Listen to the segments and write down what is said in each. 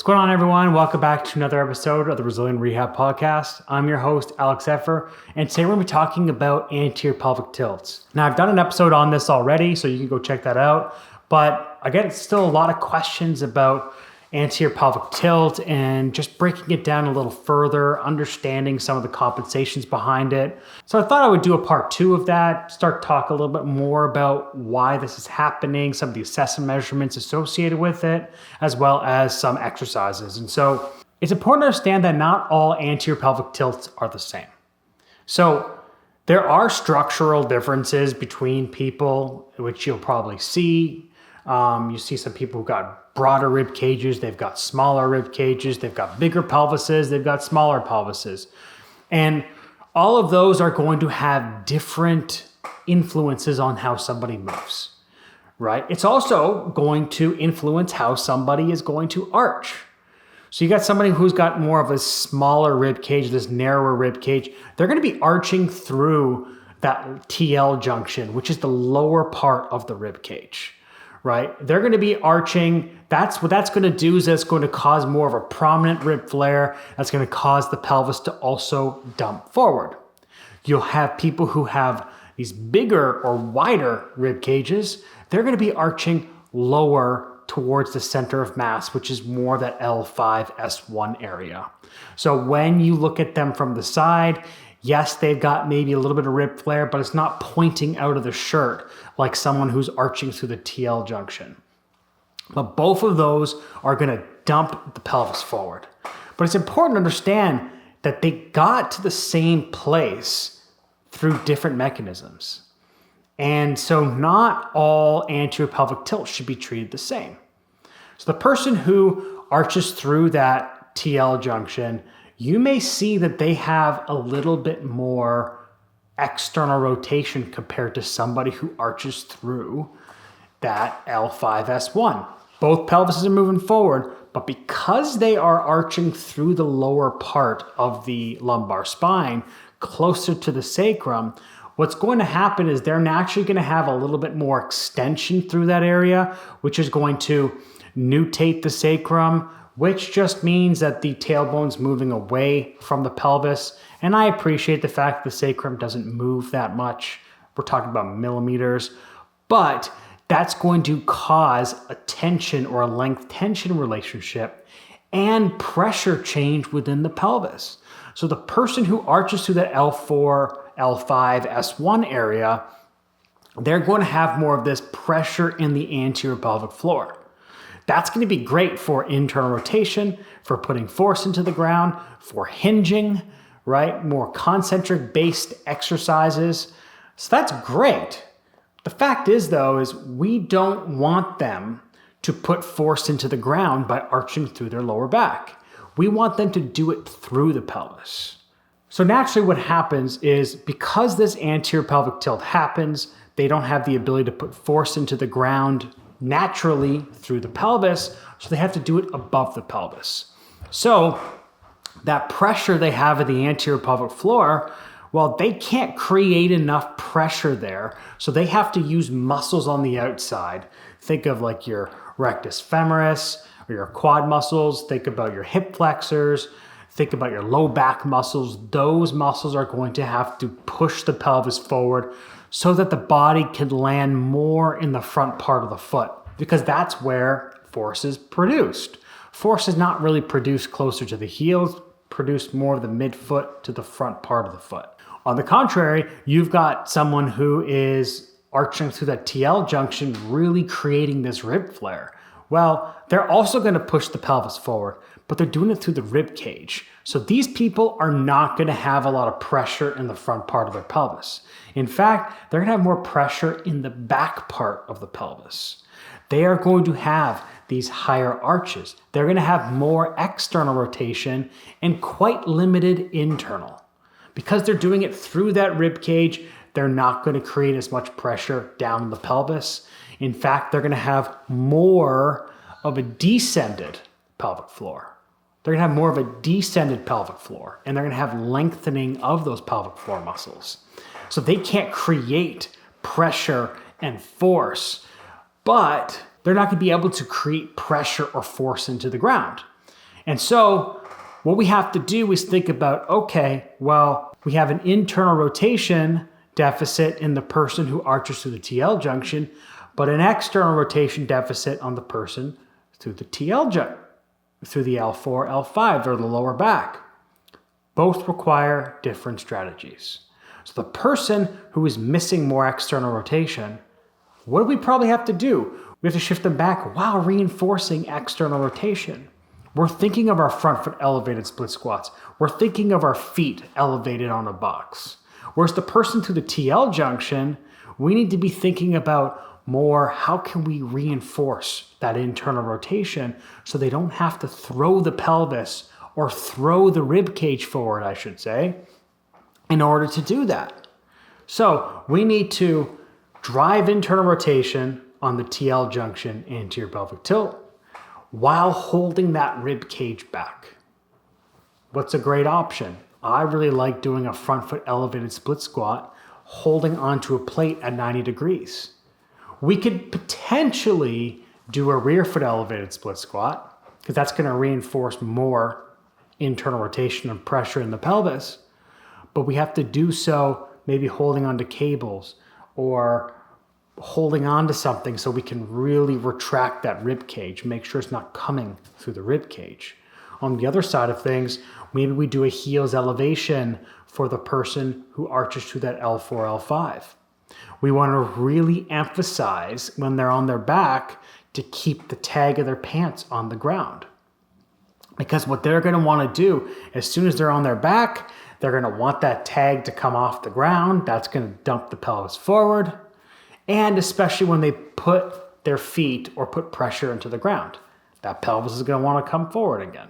What's going on, everyone? Welcome back to another episode of the Resilient Rehab Podcast. I'm your host, Effer, and today we're going to be talking about anterior pelvic tilts. Now, I've done an episode on this already, so you can go check that out. But again, it's still a lot of questions about anterior pelvic tilt and just breaking it down a little further, understanding some of the compensations behind it. So I thought I would do a part 2 of that, start talk a little bit more about why this is happening, some of the assessment measurements associated with it, as well as some exercises. And so it's important to understand that not all anterior pelvic tilts are the same. So there are structural differences between people, which you'll probably see. You see some people who've got broader rib cages, they've got smaller rib cages, they've got bigger pelvises, they've got smaller pelvises. And all of those are going to have different influences on how somebody moves, right? It's also going to influence how somebody is going to arch. So you got somebody who's got more of a smaller rib cage, this narrower rib cage, they're going to be arching through that TL junction, which is the lower part of the rib cage. Right? They're going to be arching. That's what that's going to do is that's going to cause more of a prominent rib flare. That's going to cause the pelvis to also dump forward. You'll have people who have these bigger or wider rib cages. They're going to be arching lower towards the center of mass, which is more that L5-S1 area. So when you look at them from the side, yes, they've got maybe a little bit of rib flare, but it's not pointing out of the shirt like someone who's arching through the TL junction. But both of those are going to dump the pelvis forward. But it's important to understand that they got to the same place through different mechanisms. And so not all anterior pelvic tilt should be treated the same. So the person who arches through that TL junction, you may see that they have a little bit more external rotation compared to somebody who arches through that L5-S1. Both pelvises are moving forward, but because they are arching through the lower part of the lumbar spine, closer to the sacrum, what's going to happen is they're naturally going to have a little bit more extension through that area, which is going to nutate the sacrum, which just means that the tailbone's moving away from the pelvis. And I appreciate the fact the sacrum doesn't move that much. We're talking about millimeters, but that's going to cause a tension or a length tension relationship and pressure change within the pelvis. So the person who arches through that L4, L5, S1 area, they're going to have more of this pressure in the anterior pelvic floor. That's going to be great for internal rotation, for putting force into the ground, for hinging, right? More concentric based exercises. So that's great. The fact is, though, is we don't want them to put force into the ground by arching through their lower back. We want them to do it through the pelvis. So naturally what happens is because this anterior pelvic tilt happens, they don't have the ability to put force into the ground naturally through the pelvis, so they have to do it above the pelvis. So that pressure they have at the anterior pelvic floor, well, they can't create enough pressure there, so they have to use muscles on the outside. Think of like your rectus femoris or your quad muscles. Think about your hip flexors. Think about your low back muscles. Those muscles are going to have to push the pelvis forward so that the body can land more in the front part of the foot, because that's where force is produced. Force is not really produced closer to the heels, produced more of the midfoot to the front part of the foot. On the contrary, you've got someone who is arching through that TL junction, really creating this rib flare. Well, they're also going to push the pelvis forward, but they're doing it through the rib cage. So these people are not going to have a lot of pressure in the front part of their pelvis. In fact, they're going to have more pressure in the back part of the pelvis. They are going to have these higher arches. They're going to have more external rotation and quite limited internal. Because they're doing it through that rib cage, they're not going to create as much pressure down the pelvis. In fact, they're going to have more of a descended pelvic floor. They're going to have more of a descended pelvic floor, and they're going to have lengthening of those pelvic floor muscles. So they can't create pressure and force, but they're not going to be able to create pressure or force into the ground. And so what we have to do is think about, okay, well, we have an internal rotation deficit in the person who arches through the TL junction, but an external rotation deficit on the person through the TL junction, through the L4, L5, or the lower back. Both require different strategies. So the person who is missing more external rotation, what do we probably have to do? We have to shift them back while reinforcing external rotation. We're thinking of our front foot elevated split squats. We're thinking of our feet elevated on a box. Whereas the person through the TL junction, we need to be thinking about more, how can we reinforce that internal rotation so they don't have to throw the pelvis or throw the rib cage forward, I should say, in order to do that. So we need to drive internal rotation on the TL junction anterior pelvic tilt while holding that rib cage back. What's a great option? I really like doing a front foot elevated split squat, holding onto a plate at 90 degrees. We could potentially do a rear foot elevated split squat because that's going to reinforce more internal rotation and pressure in the pelvis. But we have to do so maybe holding onto cables or holding on to something so we can really retract that rib cage, make sure it's not coming through the rib cage. On the other side of things, maybe we do a heels elevation for the person who arches through that L4, L5. We want to really emphasize when they're on their back to keep the tag of their pants on the ground. Because what they're going to want to do, as soon as they're on their back, they're going to want that tag to come off the ground. That's going to dump the pelvis forward. And especially when they put their feet or put pressure into the ground, that pelvis is going to want to come forward again.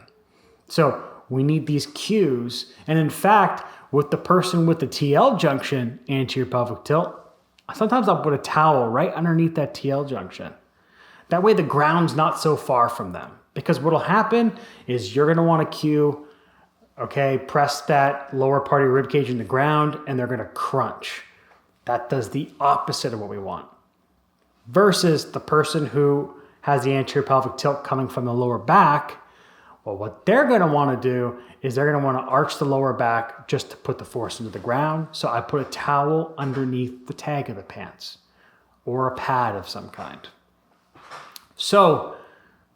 So we need these cues. And in fact, with the person with the TL junction anterior pelvic tilt, sometimes I'll put a towel right underneath that TL junction. That way the ground's not so far from them. Because what'll happen is you're going to want to cue, okay, press that lower part of your rib cage in the ground, and they're going to crunch. That does the opposite of what we want. Versus the person who has the anterior pelvic tilt coming from the lower back, well, what they're going to want to do is they're going to want to arch the lower back just to put the force into the ground. So I put a towel underneath the tag of the pants or a pad of some kind. So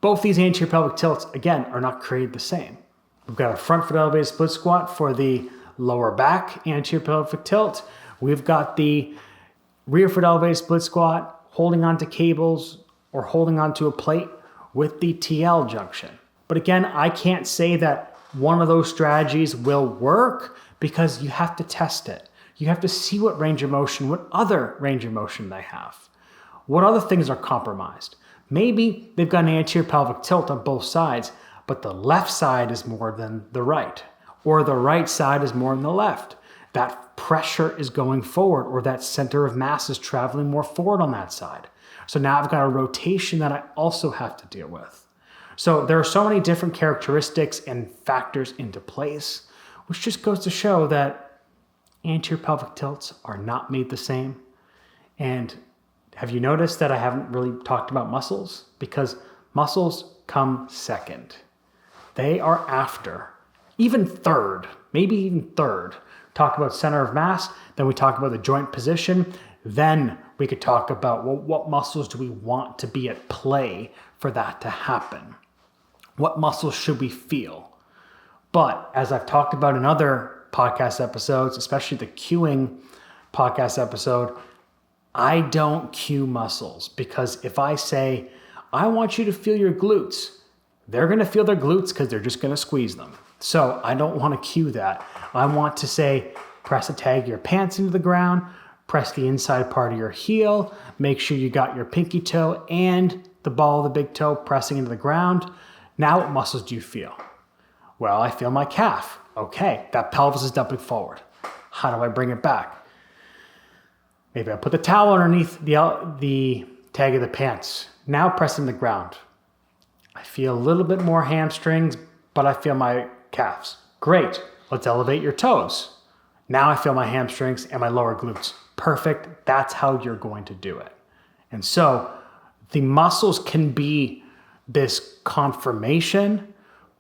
both these anterior pelvic tilts, again, are not created the same. We've got a front foot elevated split squat for the lower back anterior pelvic tilt. We've got the rear foot elevated split squat, holding onto cables or holding onto a plate with the TL junction. But again, I can't say that one of those strategies will work because you have to test it. You have to see what range of motion, what other range of motion they have. What other things are compromised? Maybe they've got an anterior pelvic tilt on both sides, but the left side is more than the right, or the right side is more than the left. That pressure is going forward, or that center of mass is traveling more forward on that side. So now I've got a rotation that I also have to deal with. So there are so many different characteristics and factors into place, which just goes to show that anterior pelvic tilts are not made the same. And have you noticed that I haven't really talked about muscles? Because muscles come second. They are after, even third, maybe even third. Talk about center of mass, then we talk about the joint position, then we could talk about, well, what muscles do we want to be at play for that to happen? What muscles should we feel? But as I've talked about in other podcast episodes, especially the cueing podcast episode, I don't cue muscles because if I say, I want you to feel your glutes, they're going to feel their glutes because they're just going to squeeze them. So I don't want to cue that. I want to say, press a tag of your pants into the ground, press the inside part of your heel, make sure you got your pinky toe and the ball of the big toe pressing into the ground. Now what muscles do you feel? Well, I feel my calf. Okay, that pelvis is dumping forward. How do I bring it back? Maybe I put the towel underneath the tag of the pants. Now pressing the ground. I feel a little bit more hamstrings, but I feel my calves. Great, let's elevate your toes. Now I feel my hamstrings and my lower glutes. Perfect, that's how you're going to do it. And so the muscles can be this confirmation,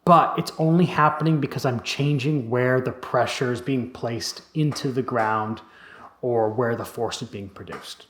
but it's only happening because I'm changing where the pressure is being placed into the ground or where the force is being produced.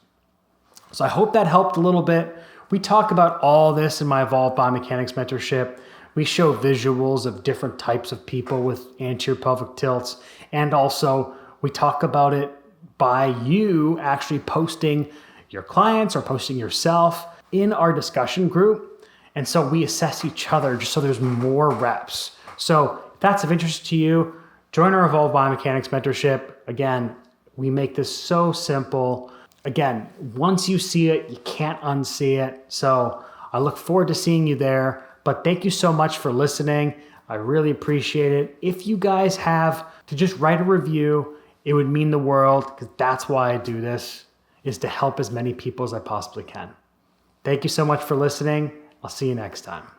So I hope that helped a little bit. We talk about all this in my Evolved Biomechanics mentorship. We show visuals of different types of people with anterior pelvic tilts. And also we talk about it by you actually posting your clients or posting yourself in our discussion group. And so we assess each other just so there's more reps. So if that's of interest to you, join our Evolved Biomechanics mentorship. Again, we make this so simple. Again, once you see it, you can't unsee it. So I look forward to seeing you there. But thank you so much for listening. I really appreciate it. If you guys have to just write a review, it would mean the world, because that's why I do this, is to help as many people as I possibly can. Thank you so much for listening. I'll see you next time.